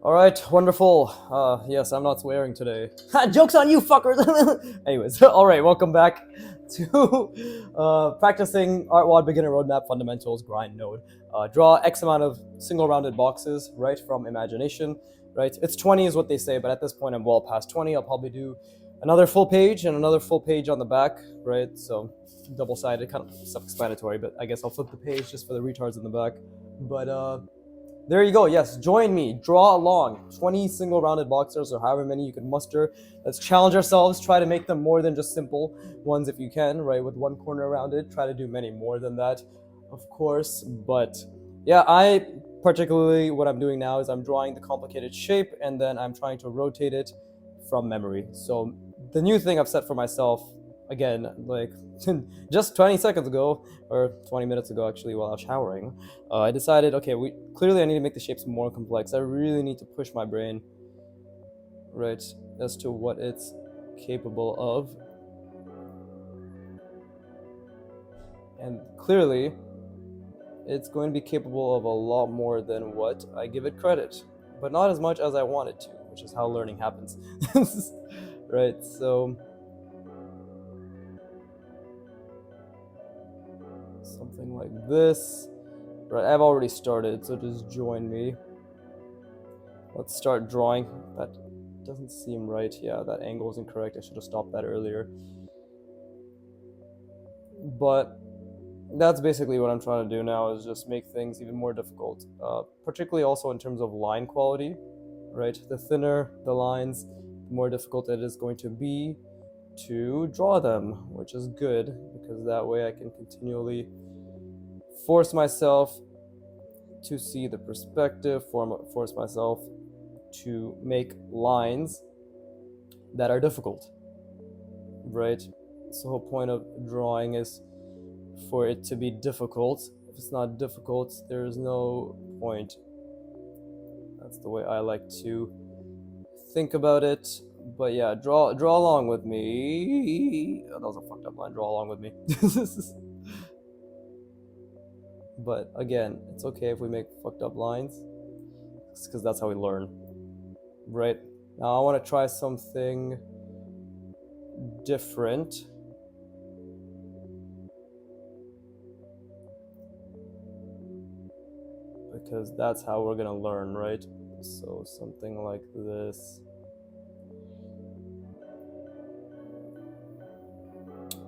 All right, wonderful. Yes, I'm not swearing today. Joke's on you, fuckers. Anyways, all right, welcome back to practicing artwod beginner roadmap fundamentals grind node. Draw X amount of single rounded boxes, right, from imagination, right? It's 20 is what they say, but at this point I'm well past 20. I'll probably do another full page and another full page on the back, right? So double-sided, kind of self-explanatory, but I guess I'll flip the page just for the retards in the back. But there you go. Yes, join me. Draw along. 20 single rounded boxers or however many you can muster. Let's challenge ourselves. Try to make them more than just simple ones if you can, right? With one corner rounded. Try to do many more than that, of course. But yeah, I particularly what I'm doing now is I'm drawing the complicated shape and then I'm trying to rotate it from memory. So the new thing I've set for myself, again, like just 20 seconds ago, or 20 minutes ago actually, while I was showering, I decided, okay, clearly I need to make the shapes more complex. I really need to push my brain, right, as to what it's capable of. And clearly, it's going to be capable of a lot more than what I give it credit, but not as much as I want it to, which is how learning happens. Right, so something like this. Right, I've already started, so just join me. Let's start drawing. That doesn't seem right. Yeah, that angle is incorrect. I should have stopped that earlier. But that's basically what I'm trying to do now, is just make things even more difficult. Particularly also in terms of line quality, right? The thinner the lines, the more difficult it is going to be to draw them, which is good, because that way I can continually force myself to see the perspective, force myself to make lines that are difficult, right? So the whole point of drawing is for it to be difficult. If it's not difficult, there is no point. That's the way I like to think about it. But yeah, draw along with me. Oh, that was a fucked up line. Draw along with me. But again, it's okay if we make fucked up lines, because that's how we learn, right? Now I want to try something different. Because that's how we're gonna learn, right? So something like this.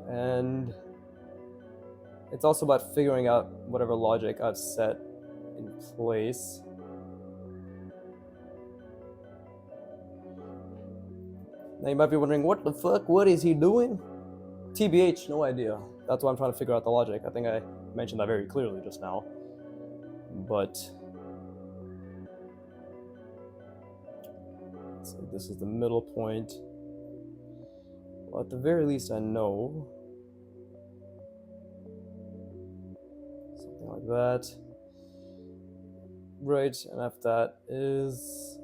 And it's also about figuring out whatever logic I've set in place. Now you might be wondering, what the fuck? What is he doing? TBH, no idea. That's why I'm trying to figure out the logic. I think I mentioned that very clearly just now. But so this is the middle point. Well, at the very least, I know. Something like that. Right, and after that is...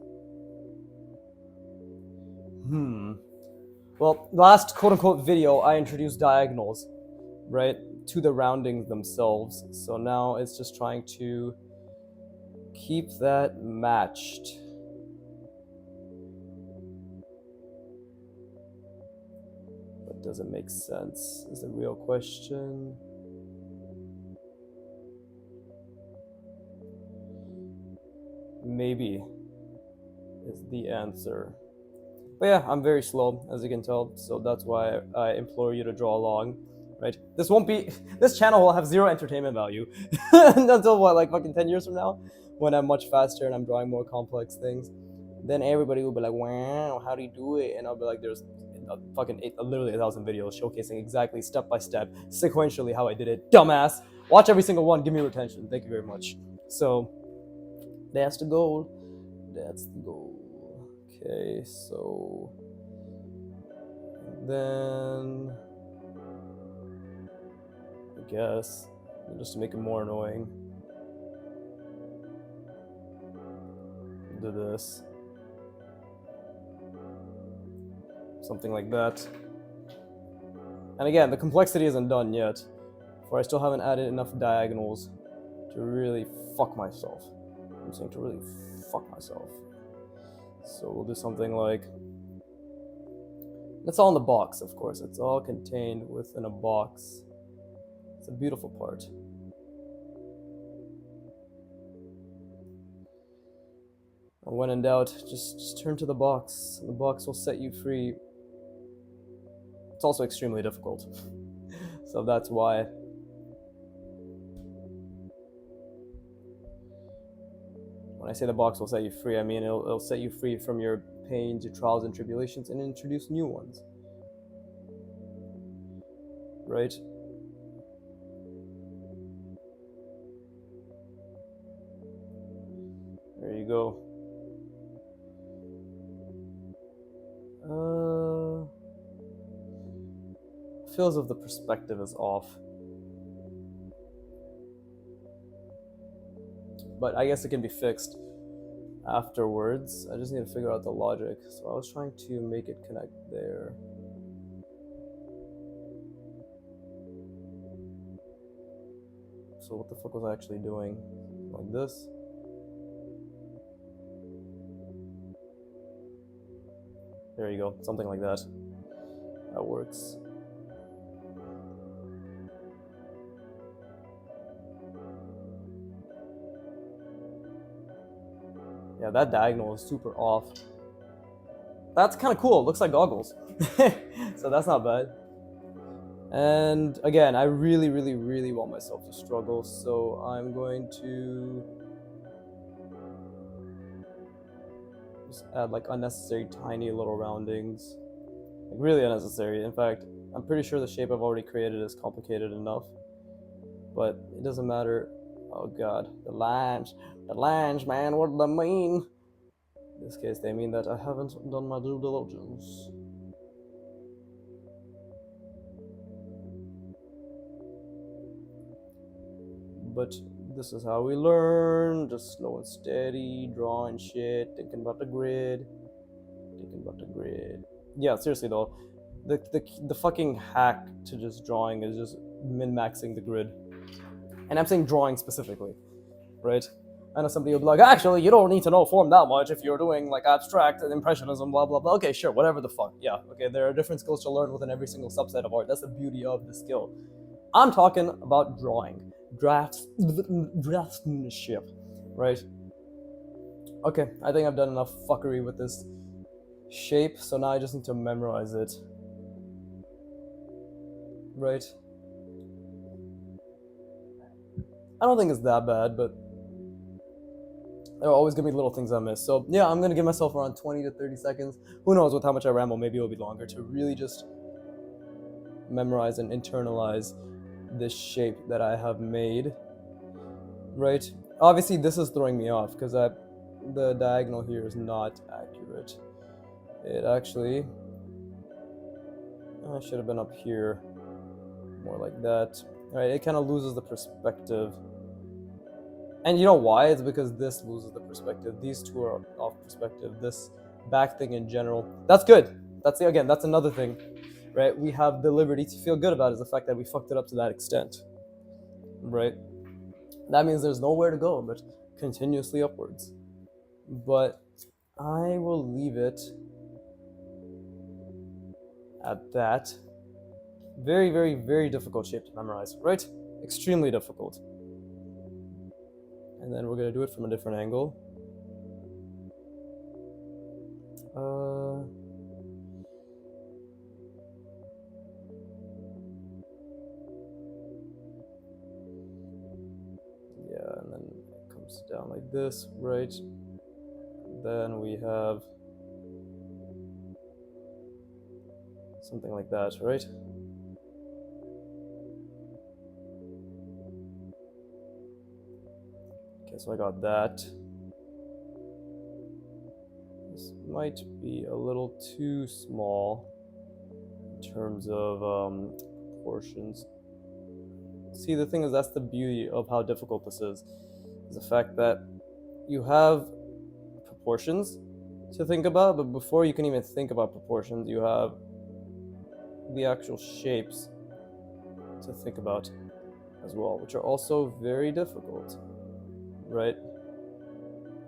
Well, last quote-unquote video, I introduced diagonals, right, to the roundings themselves. So now it's just trying to keep that matched. But does it make sense? Is the real question. Maybe is the answer. But yeah, I'm very slow, as you can tell, so that's why I implore you to draw along, right? This channel will have zero entertainment value until what, like fucking 10 years from now, when I'm much faster and I'm drawing more complex things. Then everybody will be like, wow, how do you do it? And I'll be like, there's literally 1,000 videos showcasing exactly step by step, sequentially how I did it. Dumbass! Watch every single one, give me retention. Thank you very much. So, that's the goal. That's the goal. Okay, so then I guess just to make it more annoying, do this, something like that. And again, the complexity isn't done yet, for I still haven't added enough diagonals to really fuck myself. I'm saying to really fuck myself. So we'll do something like, it's all in the box, of course. It's all contained within a box. It's a beautiful part. And when in doubt, just turn to the box. The box will set you free. It's also extremely difficult. So that's why. When I say the box will set you free, I mean it'll set you free from your pains, your trials and tribulations, and introduce new ones. Right? There you go. Feels as if the perspective is off. But I guess it can be fixed afterwards. I just need to figure out the logic. So I was trying to make it connect there. So what the fuck was I actually doing? Like this? There you go, something like that. That works. Yeah, that diagonal is super off. That's kind of cool. It looks like goggles. So that's not bad. And again, I really, really, really want myself to struggle, so I'm going to just add like unnecessary tiny little roundings. Like really unnecessary. In fact, I'm pretty sure the shape I've already created is complicated enough. But it doesn't matter. Oh god, the lines, man, what do they mean? In this case, they mean that I haven't done my due diligence. But this is how we learn, just slow and steady, drawing shit, thinking about the grid. Yeah, seriously though, the fucking hack to just drawing is just min-maxing the grid. And I'm saying drawing specifically, right? I know somebody will be like, actually, you don't need to know form that much if you're doing like abstract and impressionism, blah, blah, blah. Okay, sure, whatever the fuck. Yeah, okay, there are different skills to learn within every single subset of art. That's the beauty of the skill. I'm talking about drawing, draftsmanship, right? Okay, I think I've done enough fuckery with this shape, so now I just need to memorize it, right? I don't think it's that bad, but there are always gonna be little things I miss. So yeah, I'm gonna give myself around 20 to 30 seconds. Who knows with how much I ramble, maybe it'll be longer, to really just memorize and internalize this shape that I have made, right? Obviously this is throwing me off because the diagonal here is not accurate. It actually, I should have been up here, more like that. All right, it kind of loses the perspective. And you know why? It's because this loses the perspective. These two are off perspective. This back thing in general, that's good. That's again, that's another thing, right? We have the liberty to feel good about is the fact that we fucked it up to that extent, right? That means there's nowhere to go but continuously upwards. But I will leave it at that. Very, very, very difficult shape to memorize, right? Extremely difficult. And then we're gonna do it from a different angle. Yeah, and then it comes down like this, right? Then we have something like that, right? Okay, so I got that. This might be a little too small in terms of proportions. See, the thing is, that's the beauty of how difficult this is the fact that you have proportions to think about, but before you can even think about proportions, you have the actual shapes to think about as well, which are also very difficult, right?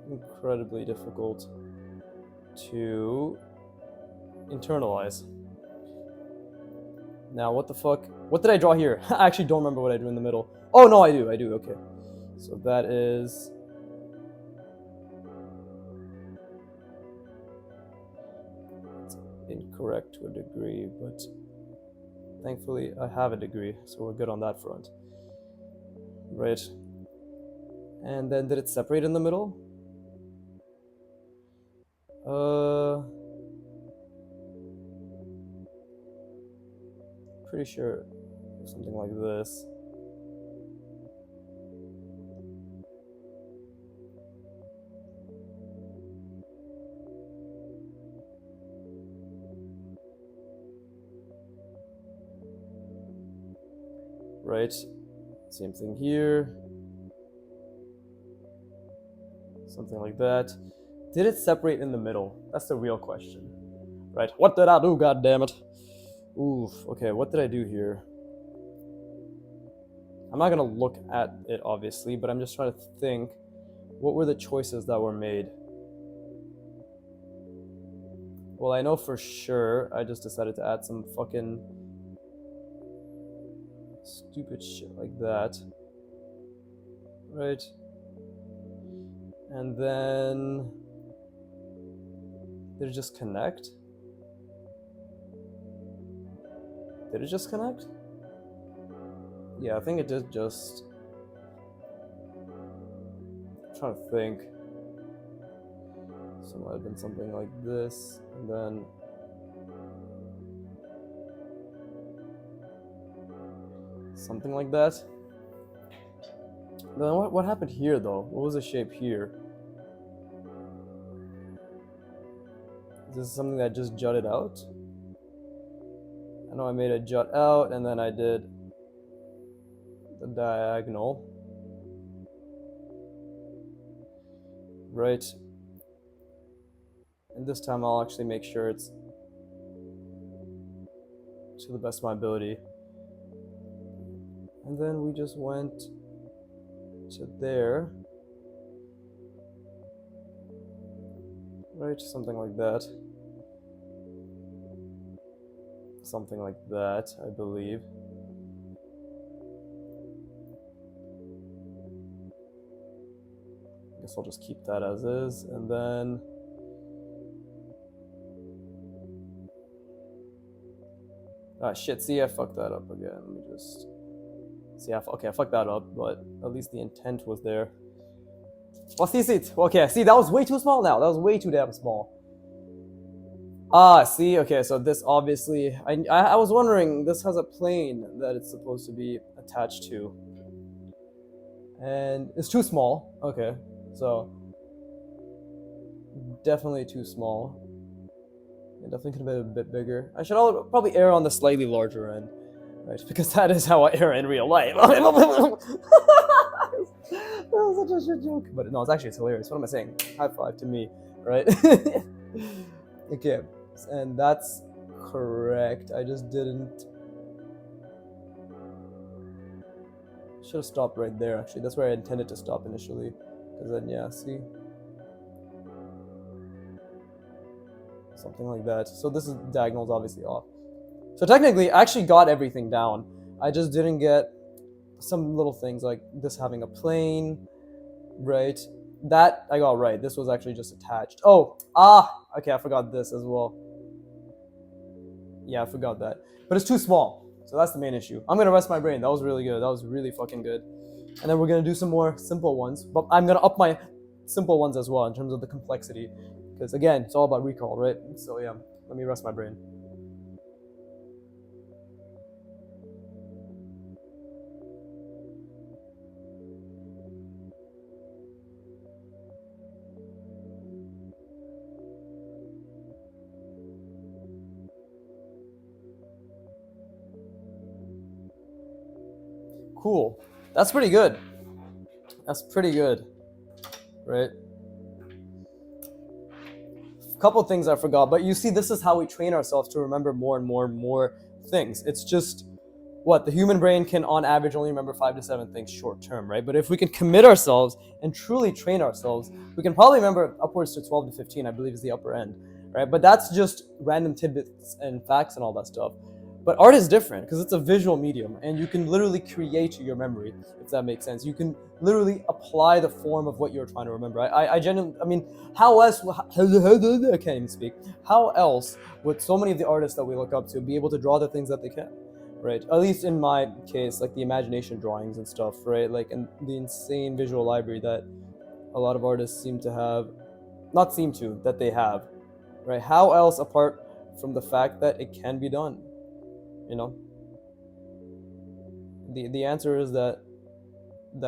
Incredibly difficult to internalize. Now, what the fuck? What did I draw here? I actually don't remember what I drew in the middle. Oh, no, I do, okay. So that is... It's incorrect to a degree, but thankfully I have a degree, so we're good on that front. Right. And then did it separate in the middle? Pretty sure something like this. Right, same thing here. Something like that. Did it separate in the middle? That's the real question. Right, what did I do, goddammit? Oof, okay, what did I do here? I'm not gonna look at it, obviously, but I'm just trying to think, what were the choices that were made? Well, I know for sure I just decided to add some fucking stupid shit like that. Right? And then... Did it just connect? Did it just connect? Yeah, I think it did just... I'm trying to think. So it might have been something like this, and then... Something like that. Then what happened here, though? What was the shape here? Is this something that just jutted out? I know I made a jut out, and then I did the diagonal. Right. And this time I'll actually make sure it's to the best of my ability. And then we just went to there. Right, something like that. Something like that, I believe. I guess I'll just keep that as is, and then... Ah, shit, see, I fucked that up again. Let me just... See, okay, I fucked that up, but at least the intent was there. What's this it? Okay, see, that was way too small now. That was way too damn small. Ah, see, okay, so this obviously... I was wondering, this has a plane that it's supposed to be attached to. And it's too small. Okay, so... Definitely too small. It definitely could have been a bit bigger. I should probably err on the slightly larger end. Right, because that is how I err in real life. That was such a shit joke. But no, it's hilarious. What am I saying? High five to me, right? Okay, and that's correct. I just didn't... Should have stopped right there, actually. That's where I intended to stop initially. Because then, yeah, see? Something like that. So this is diagonal's obviously off. So technically, I actually got everything down. I just didn't get some little things like this having a plane, right? That I got right. This was actually just attached. Oh, okay, I forgot this as well. Yeah, I forgot that. But it's too small, so that's the main issue. I'm gonna rest my brain. That was really good. That was really fucking good. And then we're gonna do some more simple ones, but I'm gonna up my simple ones as well in terms of the complexity. Because again, it's all about recall, right? So yeah, let me rest my brain. Cool. That's pretty good. That's pretty good. Right? A couple things I forgot, but you see, this is how we train ourselves to remember more and more and more things. It's just what, the human brain can on average only remember 5 to 7 things short term, right? But if we can commit ourselves and truly train ourselves, we can probably remember upwards to 12 to 15, I believe is the upper end, right? But that's just random tidbits and facts and all that stuff. But art is different because it's a visual medium, and you can literally create your memory, if that makes sense. You can literally apply the form of what you're trying to remember. I genuinely, I mean, how else, I can't even speak. How else would so many of the artists that we look up to be able to draw the things that they can, right? At least in my case, like the imagination drawings and stuff, right? Like, and the insane visual library that a lot of artists seem to have, not seem to, that they have, right? How else apart from the fact that it can be done? You know, the answer is that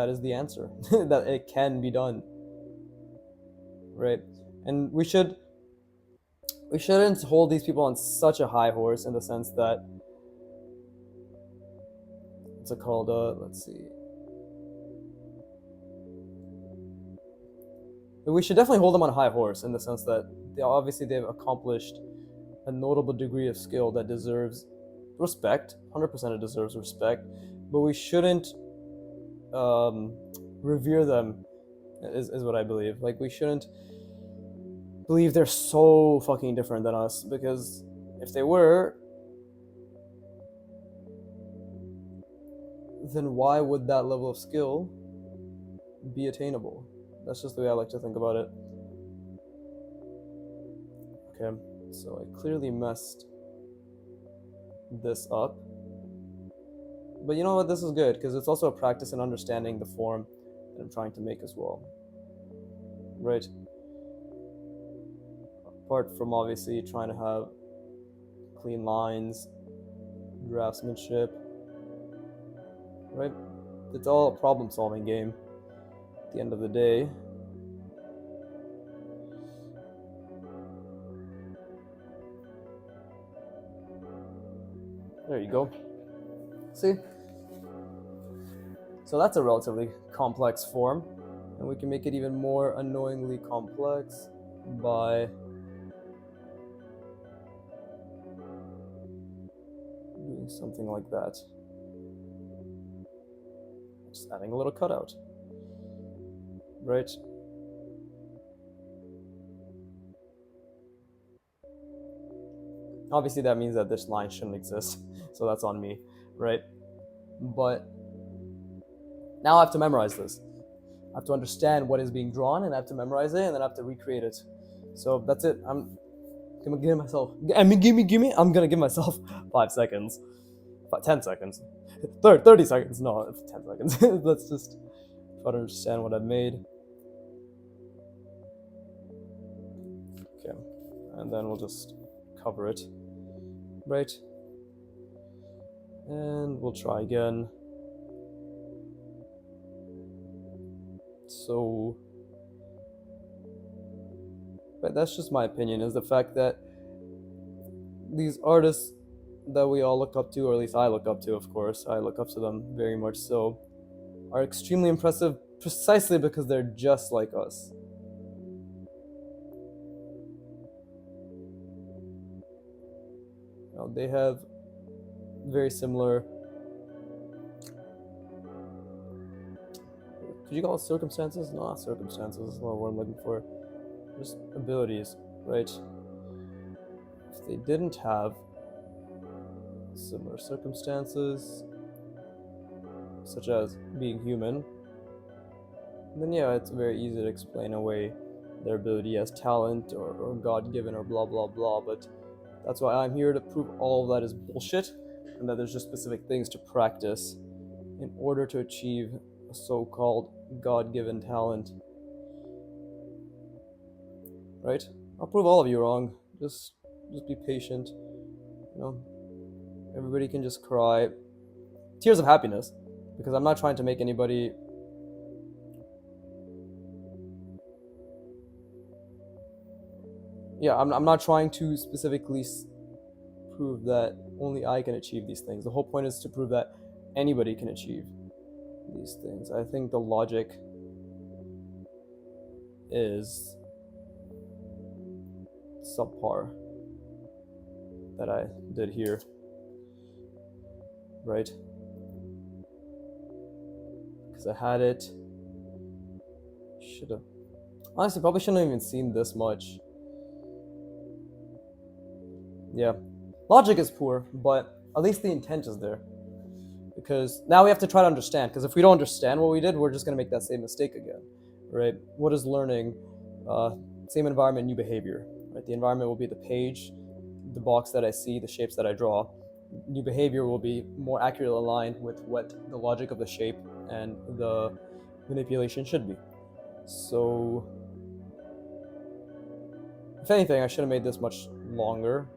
is the answer that it can be done, right? And we shouldn't hold these people on such a high horse in the sense that, what's it called, let's see, we should definitely hold them on a high horse in the sense that they've accomplished a notable degree of skill that deserves respect. 100% it deserves respect, but we shouldn't revere them, is what I believe. Like, we shouldn't believe they're so fucking different than us, because if they were, then why would that level of skill be attainable? That's just the way I like to think about it. Okay, so I clearly messed this up, but you know what, this is good because it's also a practice in understanding the form that I'm trying to make as well, right? Apart from obviously trying to have clean lines, draftsmanship, right? It's all a problem solving game at the end of the day. There you go. See? So that's a relatively complex form, and we can make it even more annoyingly complex by doing something like that. Just adding a little cutout, right? Obviously that means that this line shouldn't exist, so that's on me, right? But now I have to memorize this. I have to understand what is being drawn, and I have to memorize it, and then I have to recreate it. So that's it. I'm gonna give myself 5 seconds, 10 seconds, 30 seconds, no, 10 seconds. Let's just try to understand what I've made. Okay, and then we'll just cover it, right? And we'll try again. So, but that's just my opinion, is the fact that these artists that we all look up to, or at least I look up to, of course, I look up to them very much so, are extremely impressive precisely because they're just like us. You know, they have very similar, could you call it circumstances? No, not circumstances, is not what I'm looking for. Just abilities, right? If they didn't have similar circumstances, such as being human, then yeah, it's very easy to explain away their ability as talent or God-given or blah blah blah, but that's why I'm here to prove all of that is bullshit, and that there's just specific things to practice in order to achieve a so-called God-given talent. Right? I'll prove all of you wrong. Just be patient. You know, everybody can just cry tears of happiness, because I'm not trying to make anybody I'm not trying to specifically prove that only I can achieve these things. The whole point is to prove that anybody can achieve these things. I think the logic is subpar that I did here, right? because I had it. Should have. Honestly, probably shouldn't have even seen this much. Yeah. Logic is poor, but at least the intent is there. Because now we have to try to understand, because if we don't understand what we did, we're just going to make that same mistake again, right? What is learning? Same environment, new behavior, right? The environment will be the page, the box that I see, the shapes that I draw. New behavior will be more accurately aligned with what the logic of the shape and the manipulation should be. So, if anything, I should have made this much longer.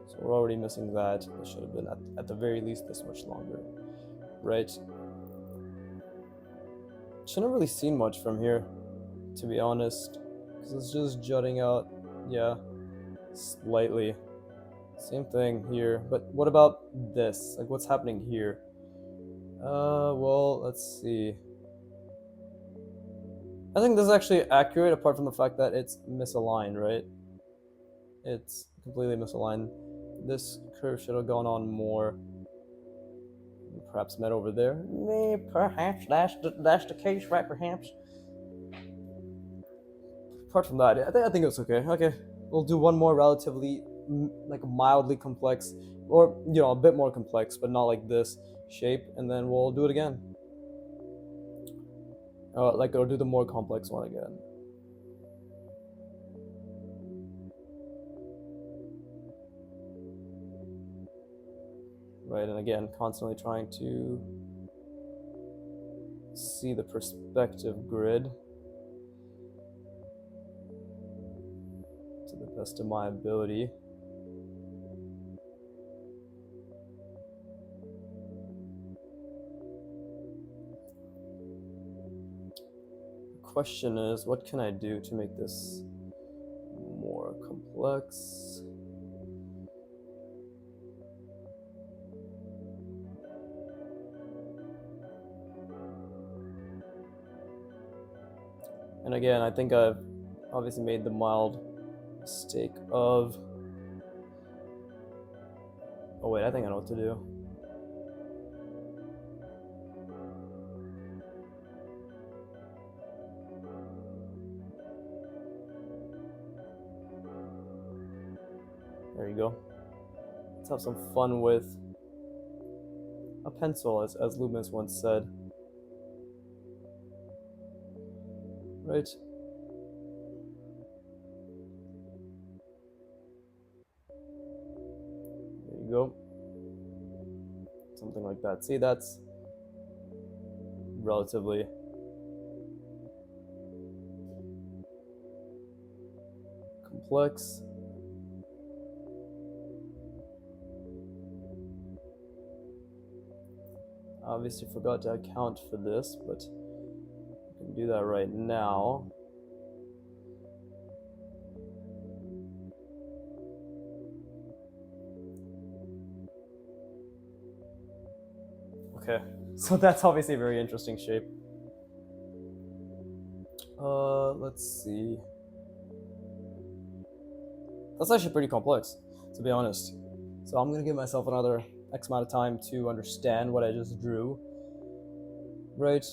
So we're already missing that. It should have been at the very least this much longer, right? Shouldn't have really seen much from here, to be honest, because it's just jutting out, yeah, slightly. Same thing here, but what about this? Like, what's happening here? Well, let's see. I think this is actually accurate, apart from the fact that it's misaligned, right? It's completely misaligned. This curve should have gone on more. Perhaps met over there. Perhaps that's the case, right? Perhaps. Apart from that, I think it's okay. Okay, we'll do one more relatively, like, mildly complex, or a bit more complex, but not like this shape, and then we'll do it again. Or do the more complex one again. Right, and again, constantly trying to see the perspective grid to the best of my ability. The question is, what can I do to make this more complex? And again, I think I've obviously made the mild mistake of... Oh wait, I think I know what to do. There you go. Let's have some fun with a pencil, as Loomis once said. Right. There you go. Something like that. See, that's relatively complex. Obviously forgot to account for this, but I can do that right now. Okay, so that's obviously a very interesting shape. Let's see. That's actually pretty complex, to be honest. So I'm gonna give myself another X amount of time to understand what I just drew. Right.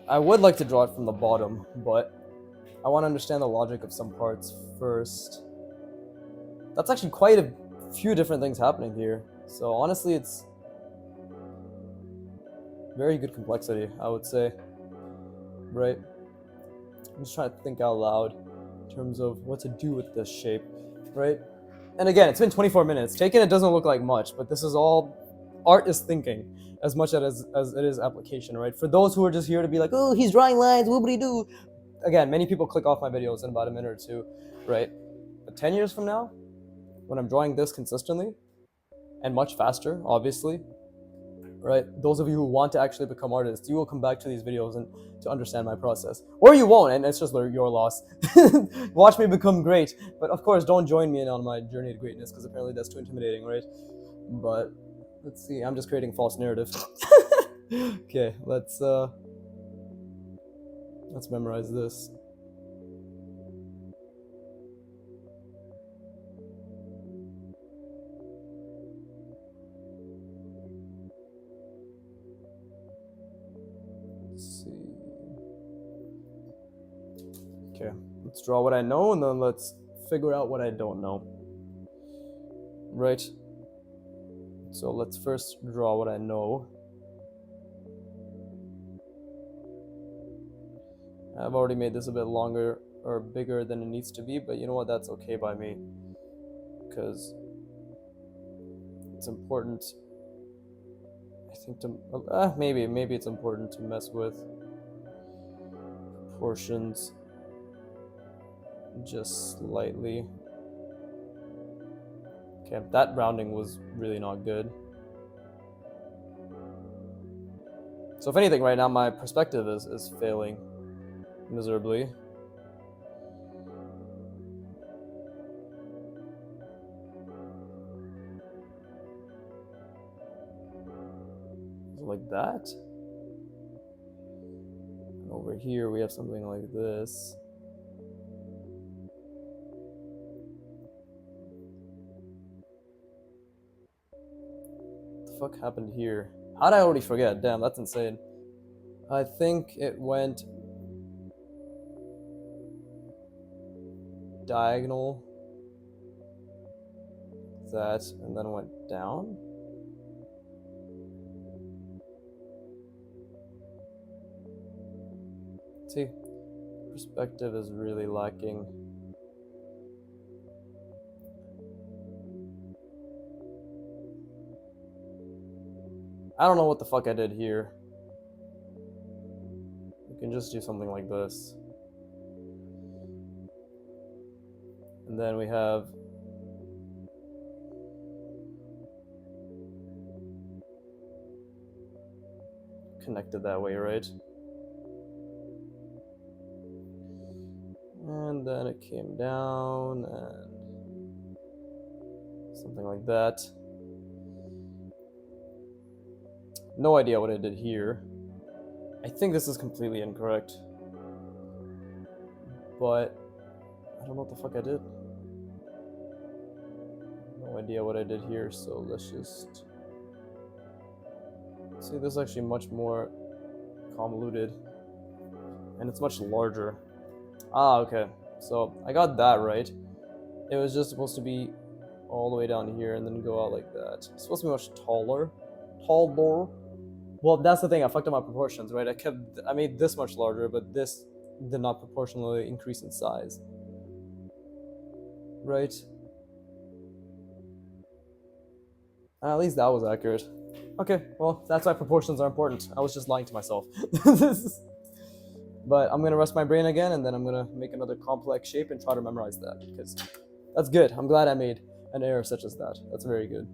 I would like to draw it from the bottom, but I want to understand the logic of some parts first. That's actually quite a few different things happening here. So honestly, it's very good complexity, I would say. Right? I'm just trying to think out loud in terms of what to do with this shape, right? And again, it's been 24 minutes. Taken, it doesn't look like much, but this is all... Art is thinking as much as it is application, right? For those who are just here to be like, oh, he's drawing lines, whoopity-doo. Again, many people click off my videos in about a minute or two, right? But 10 years from now, when I'm drawing this consistently, and much faster, obviously, right? Those of you who want to actually become artists, you will come back to these videos and to understand my process. Or you won't, and it's just your loss. Watch me become great. But of course, don't join me in on my journey to greatness, because apparently that's too intimidating, right? But let's see, I'm just creating false narrative. Okay, let's Let's memorize this. Let's see. Okay, let's draw what I know and then let's figure out what I don't know. Right? So let's first draw what I know. I've already made this a bit longer or bigger than it needs to be, but you know what, that's okay by me. Because it's important, I think, to, maybe it's important to mess with proportions just slightly. Okay, that rounding was really not good. So if anything, right now my perspective is failing miserably. Like that. And over here we have something like this. What the fuck happened here? How'd I already forget? Damn, that's insane. I think it went diagonal, that, and then went down. See, perspective is really lacking. I don't know what the fuck I did here. We can just do something like this. And then we have connected that way, right? And then it came down and something like that. No idea what I did here. I think this is completely incorrect. But I don't know what the fuck I did. No idea what I did here, so let's just see. This is actually much more convoluted and it's much larger. Ah, okay. So I got that right. It was just supposed to be all the way down here and then go out like that. It's supposed to be much taller. Taller. Well, that's the thing. I fucked up my proportions, right? I made this much larger, but this did not proportionally increase in size. Right? At least that was accurate. Okay, well, that's why proportions are important. I was just lying to myself. But I'm gonna rest my brain again, and then I'm gonna make another complex shape and try to memorize that, because that's good. I'm glad I made an error such as that. That's very good.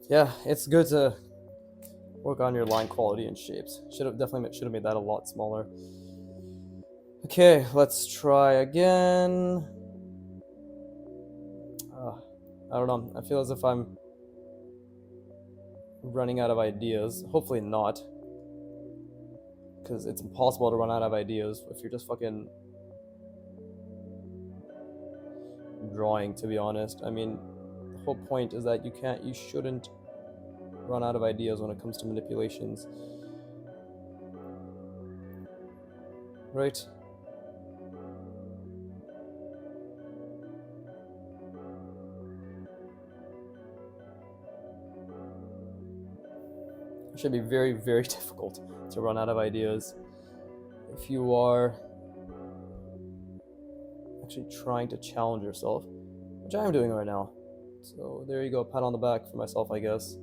Yeah, it's good to work on your line quality and shapes. Definitely should have made that a lot smaller. Okay, let's try again. I don't know. I feel as if I'm running out of ideas. Hopefully not, because it's impossible to run out of ideas if you're just fucking drawing, to be honest. I mean, the whole point is that you shouldn't run out of ideas when it comes to manipulations. Right? It should be very, very difficult to run out of ideas if you are actually trying to challenge yourself, which I am doing right now. So there you go, pat on the back for myself, I guess.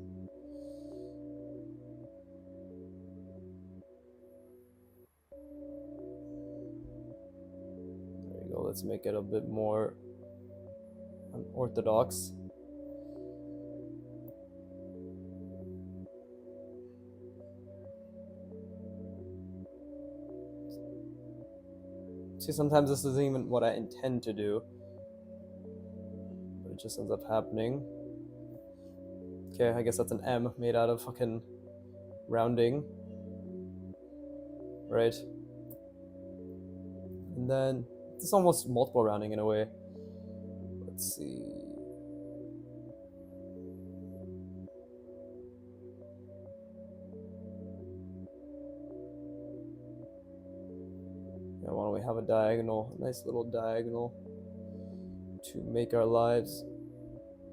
There you go, let's make it a bit more orthodox. See, sometimes this isn't even what I intend to do, but it just ends up happening. Okay, I guess that's an M made out of fucking rounding. Right? And then it's almost multiple rounding in a way. Let's see. Yeah, why don't we have a diagonal, a nice little diagonal to make our lives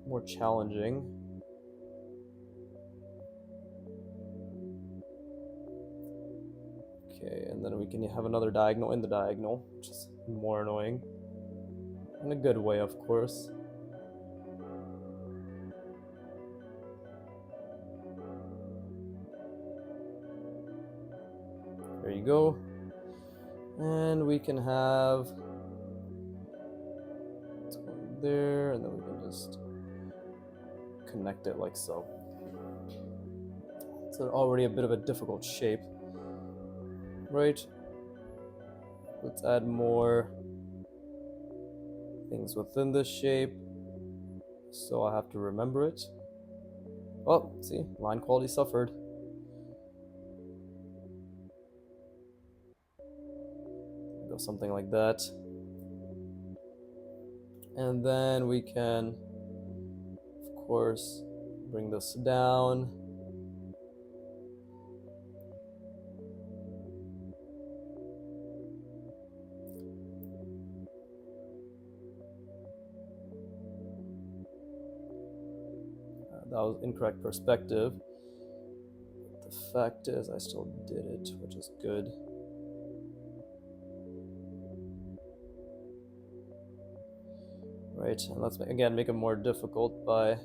more challenging. Okay, and then we can have another diagonal in the diagonal, which is more annoying. In a good way, of course. There you go. And we can have there, and then we can just connect it like so. It's already a bit of a difficult shape, right? Let's add more things within this shape, so I have to remember it. Oh, see, line quality suffered. Go something like that. And then we can, of course, bring this down. That was incorrect perspective. The fact is, I still did it, which is good. Right, and let's again make it more difficult by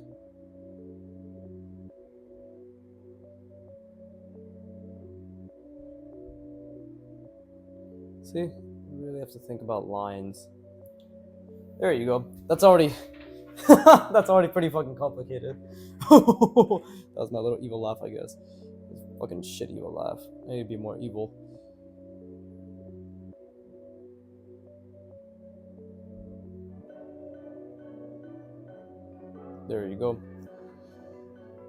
see, you really have to think about lines. There you go. That's already that's already pretty fucking complicated. That was my little evil laugh, I guess. Fucking shit evil laugh. I need to be more evil. There you go.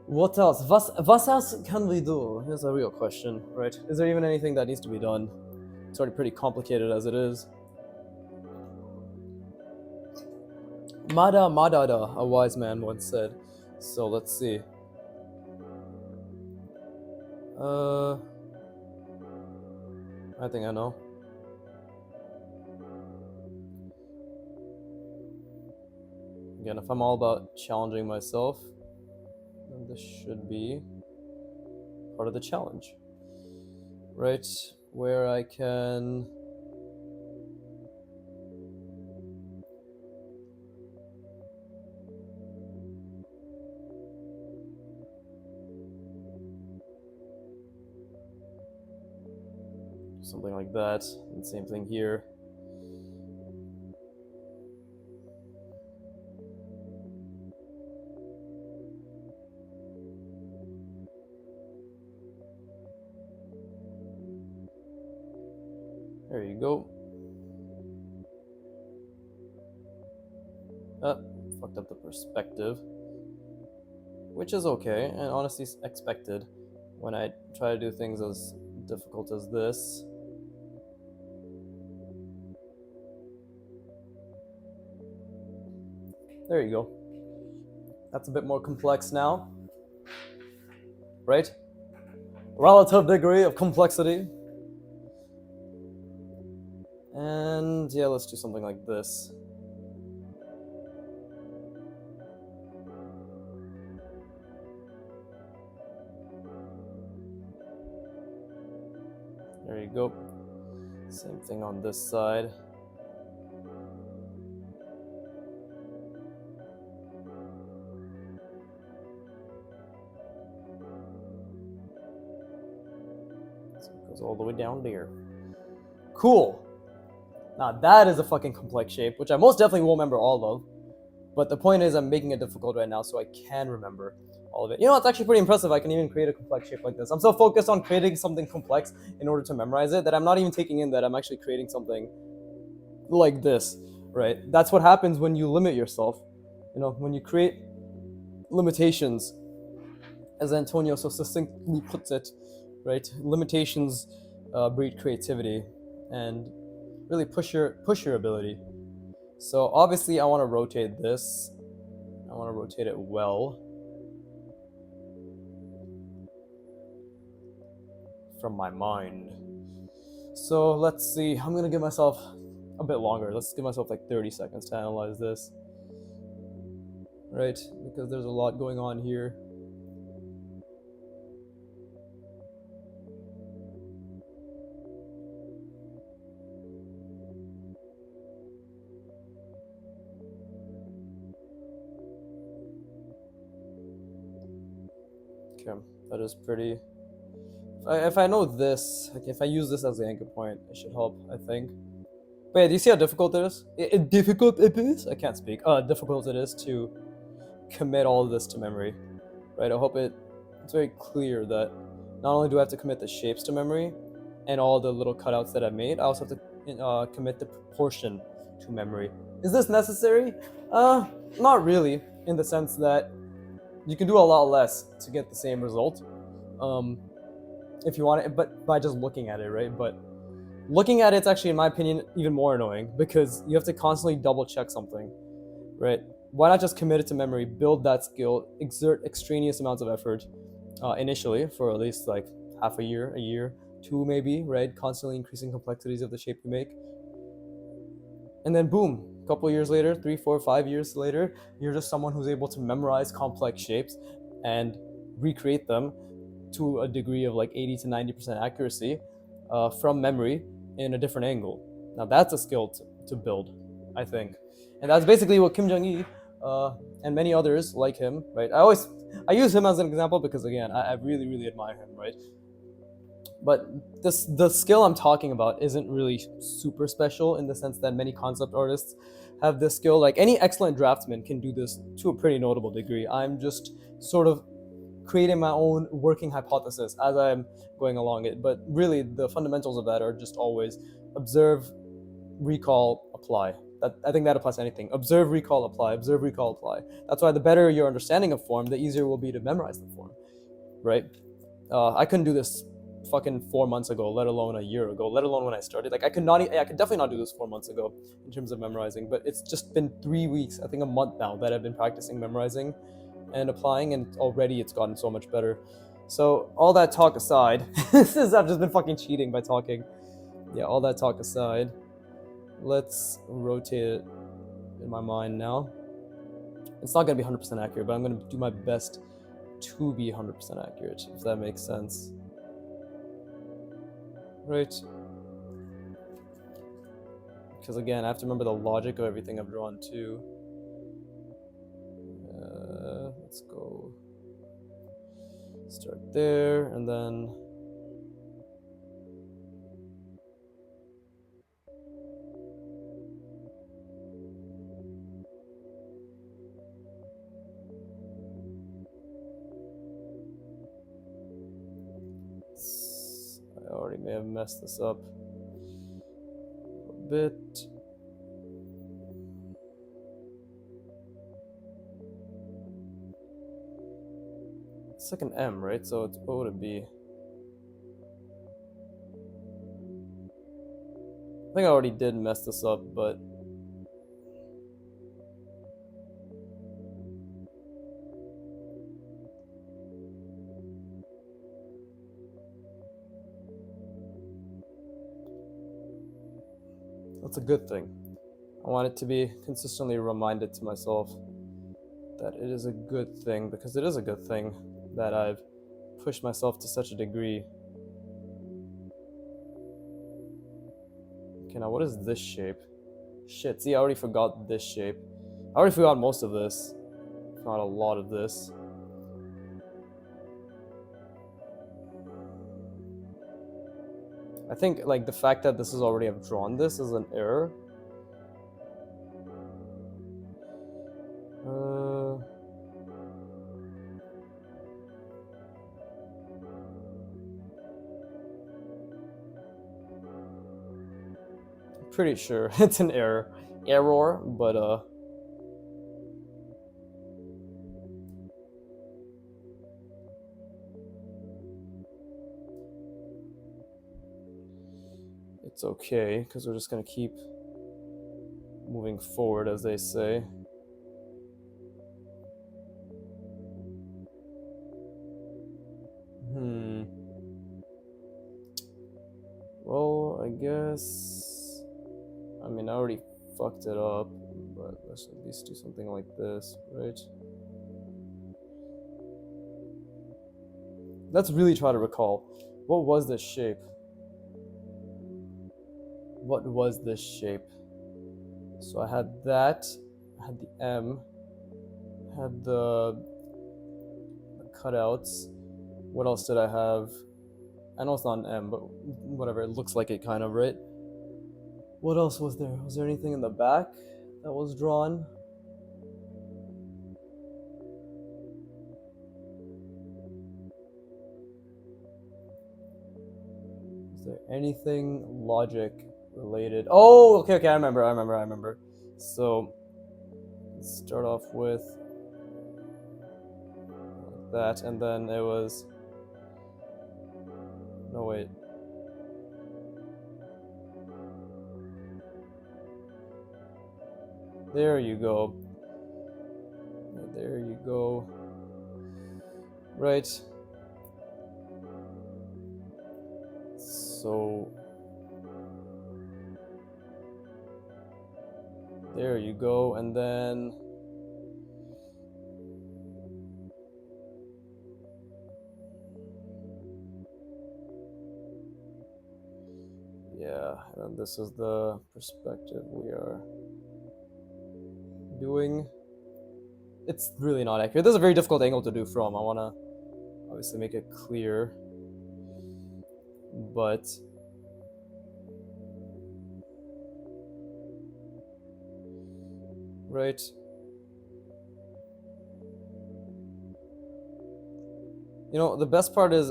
What else? Was else can we do? Here's a real question, right? Is there even anything that needs to be done? It's already pretty complicated as it is. Mada madada, a wise man once said. So let's see. I think I know. Again, if I'm all about challenging myself, then this should be part of the challenge. Right? Where I can something like that, and same thing here. There you go. Fucked up the perspective, which is okay, and honestly expected when I try to do things as difficult as this. There you go. That's a bit more complex now, right? Relative degree of complexity. And yeah, let's do something like this. There you go. Same thing on this side. So it goes all the way down there. Cool. Now that is a fucking complex shape, which I most definitely won't remember all of. But the point is, I'm making it difficult right now so I can remember all of it. You know, it's actually pretty impressive. I can even create a complex shape like this. I'm so focused on creating something complex in order to memorize it that I'm not even taking in that I'm actually creating something like this, right? That's what happens when you limit yourself. You know, when you create limitations, as Antonio so succinctly puts it, right? Limitations breed creativity and really push your ability. So obviously I want to rotate this. I want to rotate it well from my mind. So let's see. I'm gonna give myself a bit longer. Let's give myself like 30 seconds to analyze this, right? Because there's a lot going on here. Okay, that is pretty. If I know this, like if I use this as the anchor point, it should help, I think. But yeah, do you see how difficult it is? Difficult it is? I can't speak. Difficult it is to commit all of this to memory, right? I hope it's very clear that not only do I have to commit the shapes to memory and all the little cutouts that I made, I also have to commit the proportion to memory. Is this necessary? Not really, in the sense that you can do a lot less to get the same result. If you want it, but by just looking at it, right? But looking at it's actually, in my opinion, even more annoying because you have to constantly double check something, right? Why not just commit it to memory, build that skill, exert extraneous amounts of effort initially for at least like half a year, two maybe, right? Constantly increasing complexities of the shape you make. And then boom, a couple years later, 3, 4, 5 years later, you're just someone who's able to memorize complex shapes and recreate them to a degree of like 80 to 90% accuracy from memory in a different angle. Now that's a skill to build, I think. And that's basically what Kim Jong-il and many others like him, right? I use him as an example because again, I really, really admire him, right? But the skill I'm talking about isn't really super special in the sense that many concept artists have this skill. Like any excellent draftsman can do this to a pretty notable degree. I'm just sort of creating my own working hypothesis as I'm going along it. But really, the fundamentals of that are just always observe, recall, apply. I think that applies to anything. Observe, recall, apply. Observe, recall, apply. That's why the better your understanding of form, the easier it will be to memorize the form, right? I couldn't do this fucking 4 months ago, let alone a year ago, let alone when I started. Like I could definitely not do this 4 months ago in terms of memorizing. But it's just been 3 weeks, I think a month now, that I've been practicing memorizing and applying, and already it's gotten so much better. So all that talk aside, I've just been fucking cheating by talking. Yeah, all that talk aside, let's rotate it in my mind now. It's not gonna be 100% accurate, but I'm gonna do my best to be 100% accurate, if that makes sense. Right? Because again, I have to remember the logic of everything I've drawn too. Let's go start there, and then I already may have messed this up a bit. It's like an M, right? So what would it be? I think I already did mess this up, but that's a good thing. I want it to be consistently reminded to myself that it is a good thing, because it is a good thing that I've pushed myself to such a degree. Okay, now what is this shape? Shit, see, I already forgot this shape. I already forgot most of this, if not a lot of this. I think like the fact that this is already I've drawn this is an error. pretty sure it's an error, but it's okay, because we're just gonna keep moving forward, as they say. Well, I guess... I mean, I already fucked it up, but let's at least do something like this, right? Let's really try to recall. What was this shape? What was this shape? So I had that, I had the M, I had the cutouts. What else did I have? I know it's not an M, but whatever, it looks like it kind of, right? What else was there? Was there anything in the back that was drawn? Is there anything logic related? Oh, okay, I remember. So, let's start off with that, and then it was... No, wait. There you go. There you go. Right. So... There you go, and then... Yeah, and this is the perspective we are doing. It's really not accurate. This is a very difficult angle to do from. I want to obviously make it clear, but right. You know, the best part is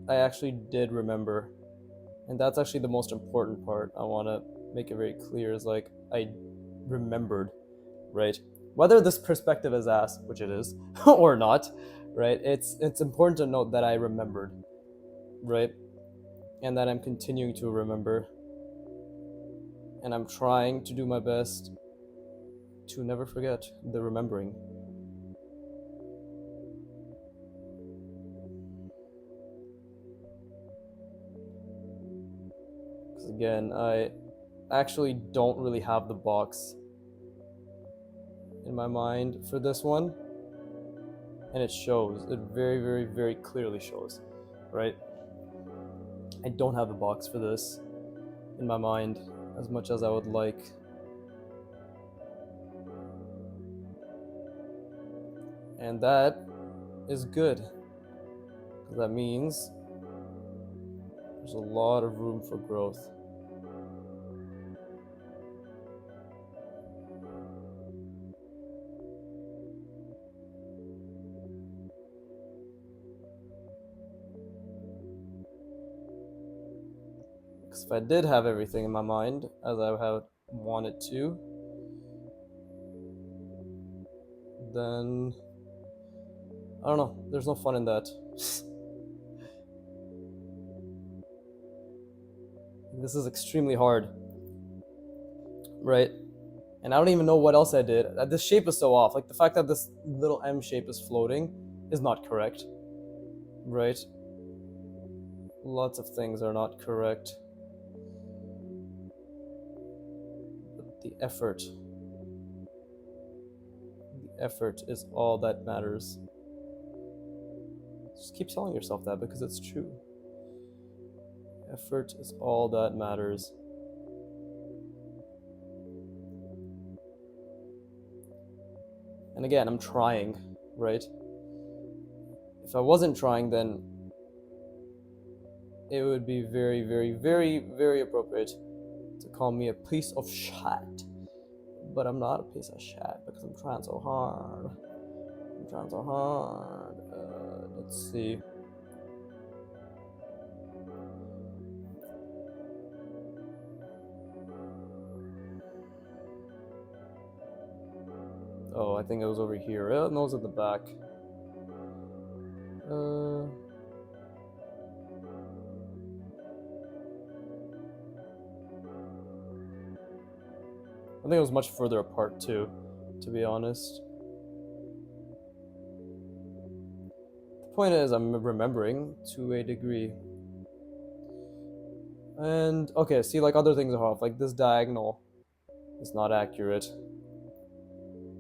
I actually did remember, and that's actually the most important part. I want to make it very clear, is like I remembered, right? Whether this perspective is asked, which it is, or not, right? It's important to note that I remembered, right? And that I'm continuing to remember, and I'm trying to do my best to never forget the remembering. Because again, I actually don't really have the box in my mind for this one, and it shows. It very, very, very clearly shows, right? I don't have the box for this in my mind as much as I would like. And that is good, because that means there's a lot of room for growth. Because if I did have everything in my mind as I have wanted to, then I don't know, there's no fun in that. This is extremely hard, right? And I don't even know what else I did. This shape is so off. Like the fact that this little M shape is floating is not correct, right? Lots of things are not correct. But the effort is all that matters. Just keep telling yourself that, because it's true. Effort is all that matters. And again, I'm trying, right? If I wasn't trying, then it would be very, very, very, very appropriate to call me a piece of shit. But I'm not a piece of shit, because I'm trying so hard. Let's see. Oh, I think it was over here. No, it was at the back. I think it was much further apart too, to be honest. The point is, I'm remembering to a degree. And, okay, see, like, other things are off. Like, this diagonal is not accurate.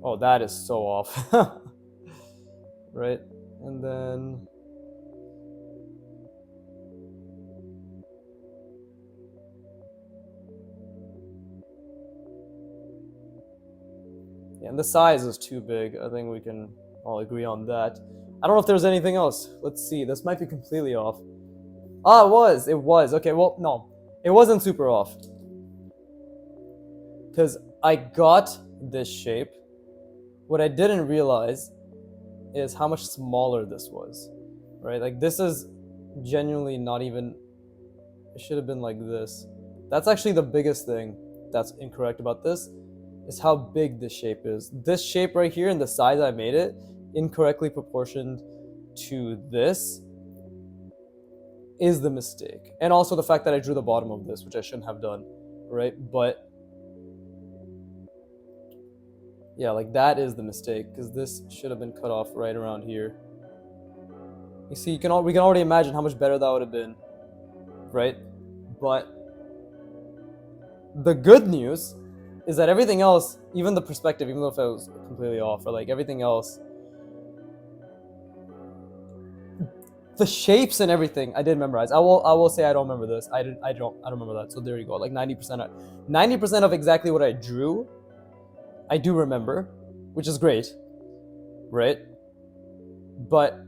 Oh, that is so off. Right? And then... yeah, and the size is too big. I think we can all agree on that. I don't know if there's anything else. Let's see. This might be completely off. Ah, it was. It was. Okay, well, no. It wasn't super off. Because I got this shape. What I didn't realize is how much smaller this was. Right? Like, this is genuinely not even... it should have been like this. That's actually the biggest thing that's incorrect about this, is how big this shape is. This shape right here and the size I made it, incorrectly proportioned to this, is the mistake. And also the fact that I drew the bottom of this, which I shouldn't have done, right? But yeah, like that is the mistake, because this should have been cut off right around here. You see, we can already imagine how much better that would have been, right? But the good news is that everything else, even the perspective, even though if I was completely off, or like everything else, the shapes and everything I did memorize. I will say I don't remember this. I don't remember that. So there you go. Like 90% of exactly what I drew, I do remember, which is great, right? But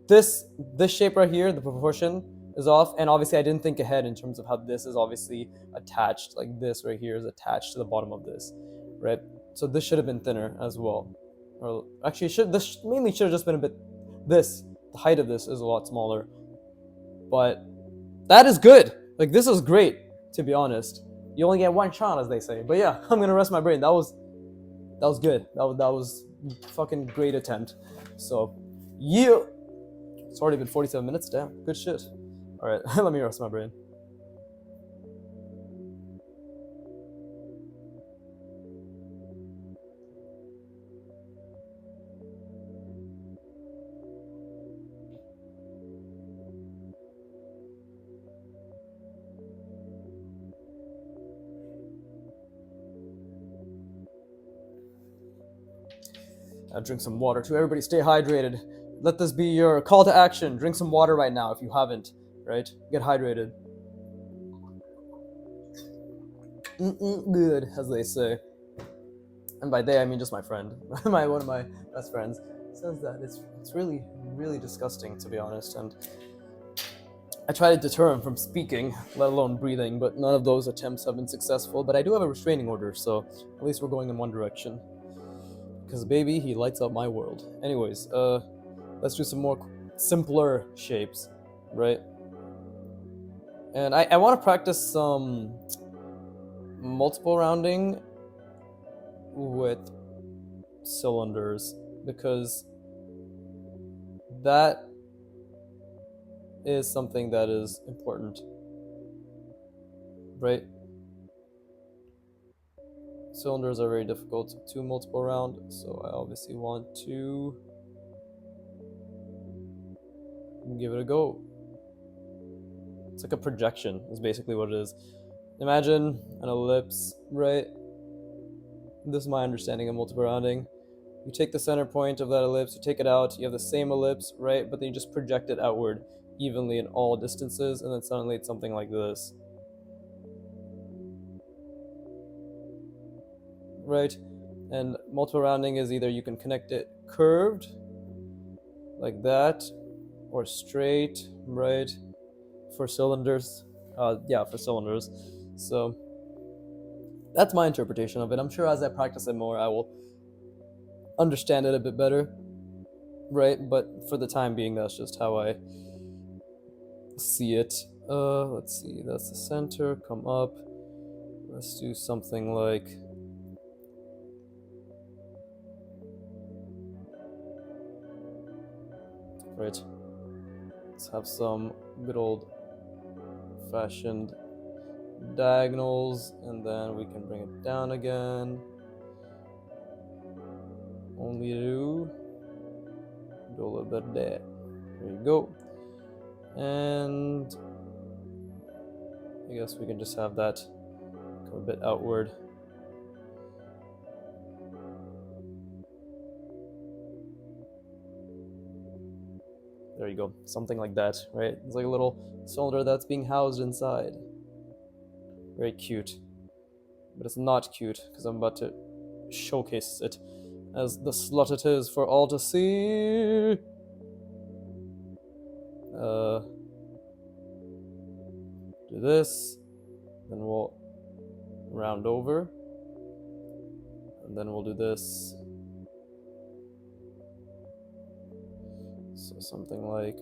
this shape right here, the proportion is off, and obviously I didn't think ahead in terms of how this is obviously attached. Like this right here is attached to the bottom of this, right? So this should have been thinner as well, or actually this mainly should have just been a bit. The height of this is a lot smaller, but that is good. Like this is great, to be honest. You only get one shot, as they say. But yeah, I'm gonna rest my brain. That was good. That was fucking great attempt. So yeah, it's already been 47 minutes. Damn, good shit. All right, let me rest my brain. Drink some water too. Everybody stay hydrated. Let this be your call to action. Drink some water right now if you haven't, right? Get hydrated. Good, as they say. And by they, I mean just my friend. One of my best friends says that. It's really, really disgusting, to be honest. And I try to deter him from speaking, let alone breathing, but none of those attempts have been successful. But I do have a restraining order, so at least we're going in one direction. Because baby, he lights up my world. Anyways, let's do some more simpler shapes, right? And I want to practice some multiple rounding with cylinders, because that is something that is important, right? Cylinders are very difficult to multiple round, so I obviously want to give it a go. It's like a projection, is basically what it is. Imagine an ellipse, right? This is my understanding of multiple rounding. You take the center point of that ellipse, you take it out, you have the same ellipse, right? But then you just project it outward evenly in all distances, and then suddenly it's something like this. Right? And multiple rounding is either you can connect it curved, like that, or straight, right? For cylinders. Yeah, for cylinders. So that's my interpretation of it. I'm sure as I practice it more, I will understand it a bit better, right? But for the time being, that's just how I see it. Let's see, that's the center, come up. Let's do something like right? Let's have some good old fashioned diagonals, and then we can bring it down again. Only do a little bit there. There you go. And I guess we can just have that come a bit outward. There you go, something like that, right? It's like a little cylinder that's being housed inside. Very cute. But it's not cute, because I'm about to showcase it as the slut it is for all to see. Do this, then we'll round over, and then we'll do this. So something like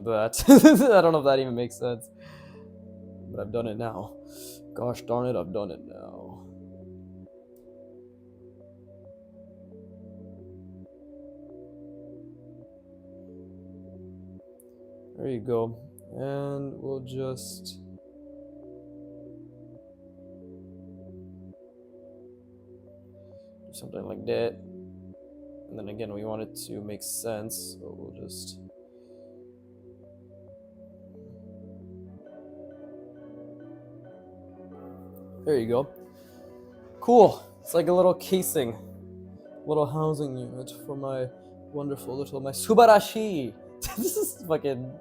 that. I don't know if that even makes sense, but I've done it now. Gosh darn it, I've done it now. There you go. And we'll just do something like that. And then again, we want it to make sense, so we'll just there you go. Cool. It's like a little casing, little housing unit for my wonderful little, my SuperAni. This is fucking,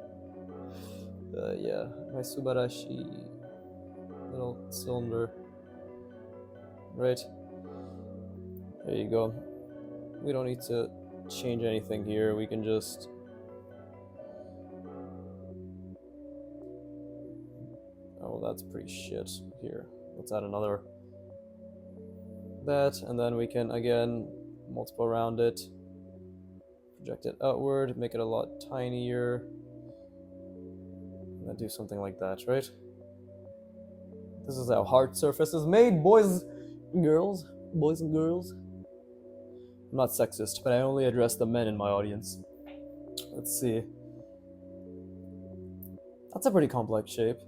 yeah, my SuperAni little cylinder. Right. There you go. We don't need to change anything here. We can just oh, that's pretty shit. Here, let's add another that, and then we can again multiple around it, project it outward, make it a lot tinier, and then do something like that, right? This is how hard surface is made, boys and girls. I'm not sexist, but I only address the men in my audience. Let's see. That's a pretty complex shape.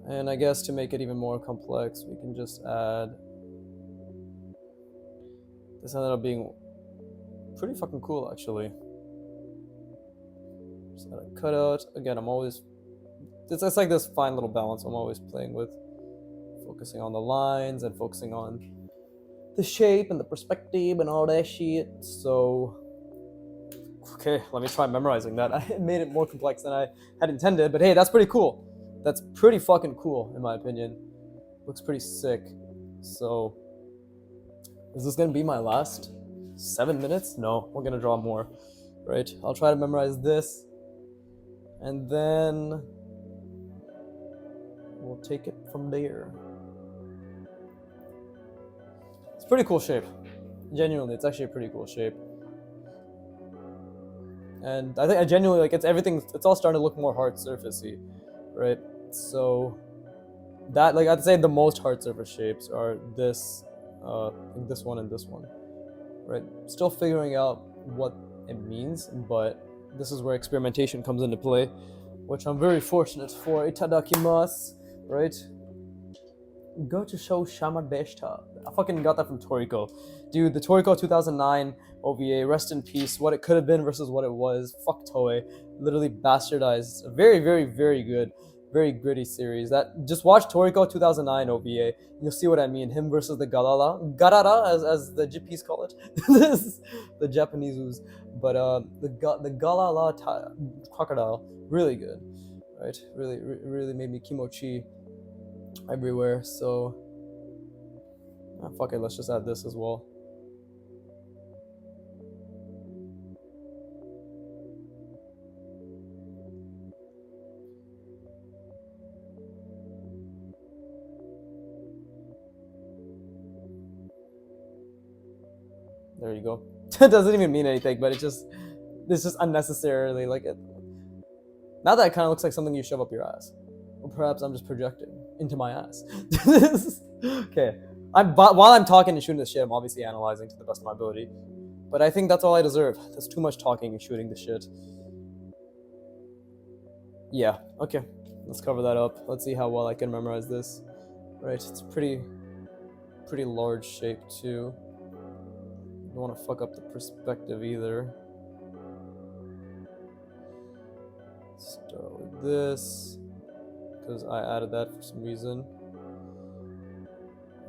And I guess to make it even more complex, we can just add... This ended up being pretty fucking cool, actually. Just add a cutout. Again, I'm always... It's like this fine little balance I'm always playing with. Focusing on the lines and focusing on the shape and the perspective and all that shit. So, okay, let me try memorizing that. I made it more complex than I had intended, but hey, that's pretty cool. That's pretty fucking cool, in my opinion. Looks pretty sick. So, is this gonna be my last 7 minutes? No, we're gonna draw more, right? I'll try to memorize this, and then we'll take it from there. It's a pretty cool shape. Genuinely, it's actually a pretty cool shape. And I think I genuinely like it's all starting to look more hard surfacey, right? So that, like, I'd say the most hard surface shapes are this one and this one, right? Still figuring out what it means, but this is where experimentation comes into play, which I'm very fortunate for. Itadakimasu, right? Go to show Shamadeshta. I fucking got that from Toriko. Dude, the Toriko 2009 OVA, rest in peace. What it could have been versus what it was. Fuck Toei. Literally bastardized. A very, very, very good, very gritty series. That just watch Toriko 2009 OVA. You'll see what I mean. Him versus the Garara, as the Japanese call it. The Japanese. But the Galala crocodile, really good, right? Really made me kimochi everywhere. So fuck it, let's just add this as well. There you go. It doesn't even mean anything, but it's just unnecessarily like it. Now that it kind of looks like something you shove up your ass, or perhaps I'm just projecting. into my ass. Okay. While I'm talking and shooting the shit, I'm obviously analyzing to the best of my ability. But I think that's all I deserve. That's too much talking and shooting the shit. Yeah, okay. Let's cover that up. Let's see how well I can memorize this. Right, it's pretty large shape too. Don't want to fuck up the perspective either. Start with this, because I added that for some reason.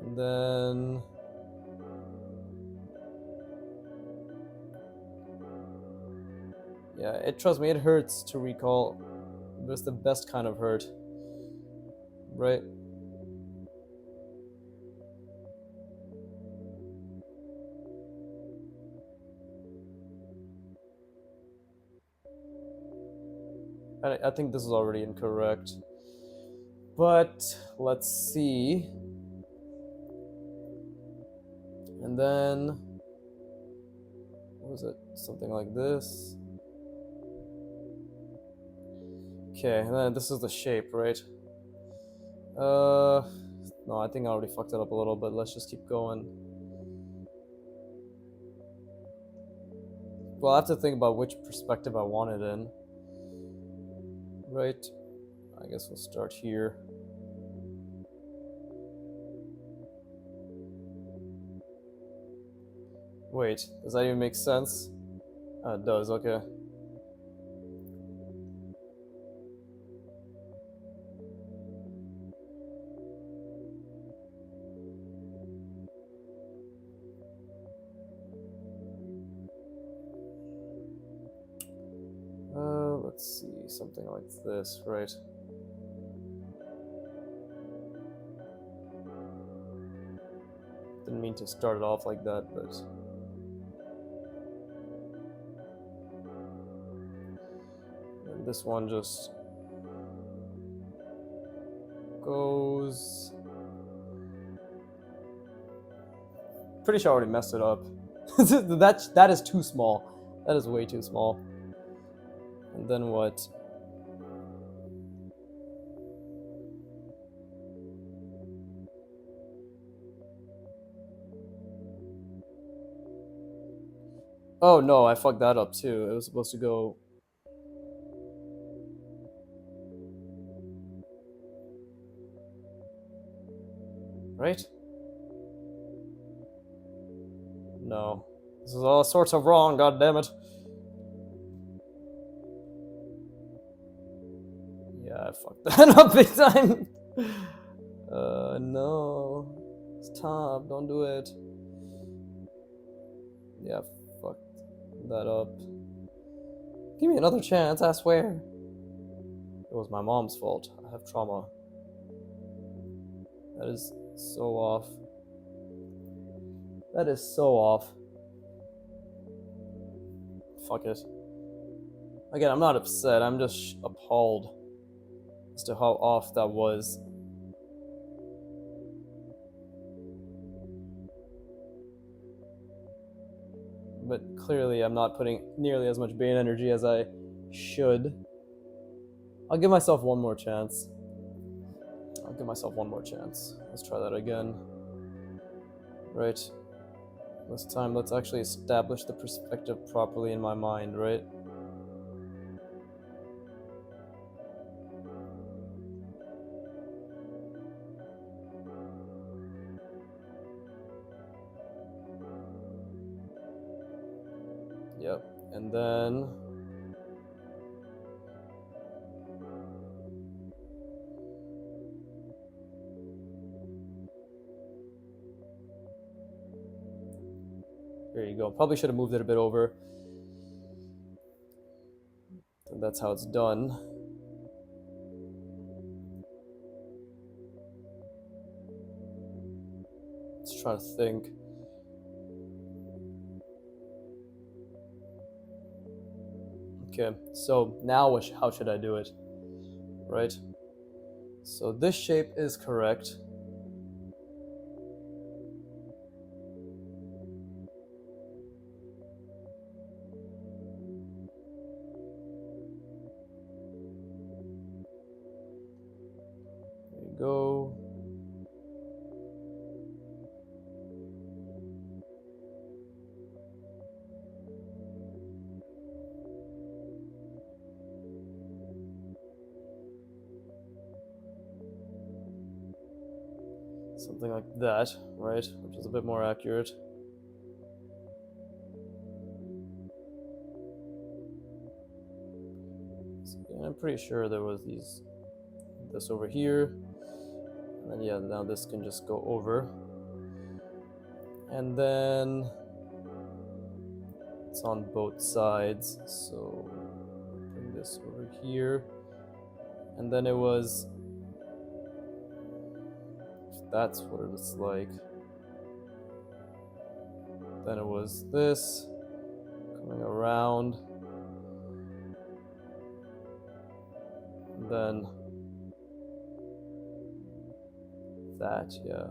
And then yeah, trust me, it hurts to recall. But it's the best kind of hurt. Right? I think this is already incorrect. But let's see. And then what was it? Something like this. Okay, and then this is the shape, right? No, I think I already fucked it up a little bit. Let's just keep going. Well, I have to think about which perspective I want it in. Right? I guess we'll start here. Wait, does that even make sense? It does, okay. Let's see, something like this, right? Didn't mean to start it off like that, but and this one just goes. Pretty sure I already messed it up. That is too small. That is way too small. And then what? Oh no, I fucked that up too. It was supposed to go. Right? No. This is all sorts of wrong, god damn it. Yeah, I fucked that up big time. No. Stop, don't do it. Yeah, fucked that up. Give me another chance, I swear. It was my mom's fault. I have trauma. That is so off. That is so off. Fuck it. Again, I'm not upset, I'm just appalled as to how off that was. But clearly I'm not putting nearly as much brain energy as I should. I'll give myself one more chance. Let's try that again. Right. This time, let's actually establish the perspective properly in my mind, right? Yep. And then there you go. Probably should have moved it a bit over. And that's how it's done. Let's try to think. Okay, so now how should I do it? Right? So this shape is correct. There you go. something like that, right? Which is a bit more accurate. So, yeah, I'm pretty sure there was this over here, and then yeah, now this can just go over, and then it's on both sides. So bring this over here, and then it was. That's what it was like. Then it was this coming around, and then that, yeah.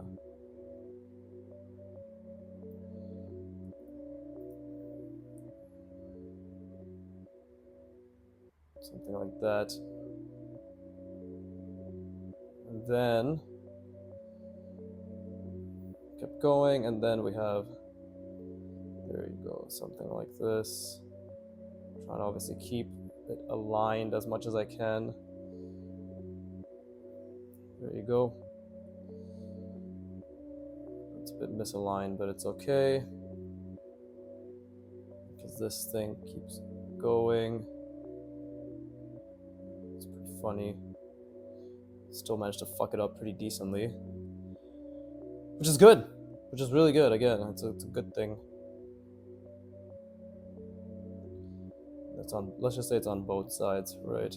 Something like that. And then kept going, and then we have, there you go, something like this. I'm trying to obviously keep it aligned as much as I can. There you go. It's a bit misaligned, but it's okay, because this thing keeps going. It's pretty funny. Still managed to fuck it up pretty decently, which is good, which is really good. Again, it's a good thing. It's on, let's just say it's on both sides, right?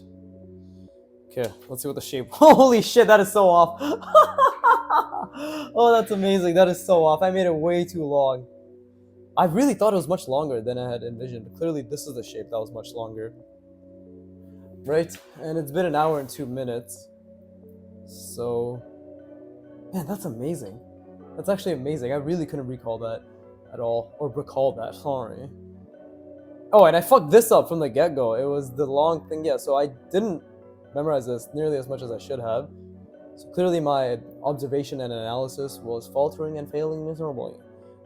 Okay, let's see what the shape. Holy shit, that is so off. Oh, that's amazing. That is so off. I made it way too long. I really thought it was much longer than I had envisioned. Clearly, this is the shape that was much longer. Right? And it's been 1 hour and 2 minutes. So, man, that's amazing. That's actually amazing. I really couldn't recall that at all. Or recall that, sorry. Oh, and I fucked this up from the get-go. It was the long thing, yeah, so I didn't memorize this nearly as much as I should have. So clearly my observation and analysis was faltering and failing miserably.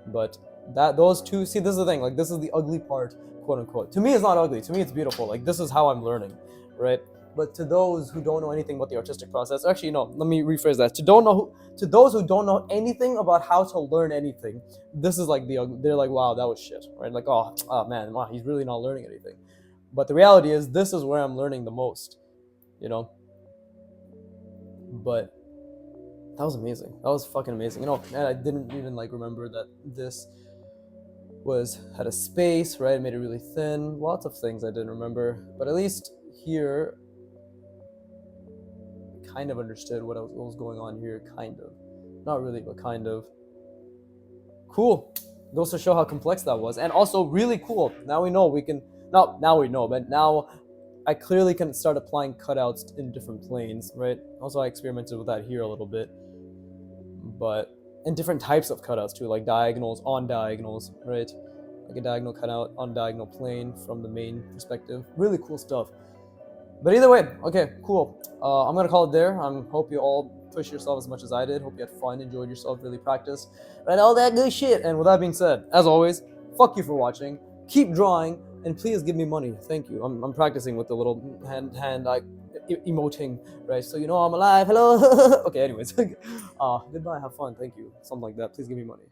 But those two, see, this is the thing, like, this is the ugly part, quote unquote. To me, it's not ugly. To me, it's beautiful. Like, this is how I'm learning, right? But to those who don't know anything about the artistic process, actually, no, let me rephrase that. To those who don't know anything about how to learn anything, this is like they're like, wow, that was shit, right? Like, oh man, wow, he's really not learning anything. But the reality is, this is where I'm learning the most, you know? But that was amazing. That was fucking amazing. You know, and I didn't even like remember that this had a space, right? It made it really thin. Lots of things I didn't remember. But at least here, kind of understood what was going on here, kind of. Not really, but kind of. Cool. Goes to show how complex that was. And also really cool. Now we know we can, now we know, but now I clearly can start applying cutouts in different planes, right? Also, I experimented with that here a little bit. But, and different types of cutouts too, like diagonals on diagonals, right? Like a diagonal cutout on diagonal plane from the main perspective. Really cool stuff. But either way, okay, cool. I'm gonna call it there. I hope you all push yourself as much as I did. Hope you had fun, enjoyed yourself, really practiced, right? All that good shit. And with that being said, as always, fuck you for watching. Keep drawing, and please give me money. Thank you. I'm practicing with the little hand like emoting, right? So you know I'm alive. Hello. Okay. Anyways, goodbye. Have fun. Thank you. Something like that. Please give me money.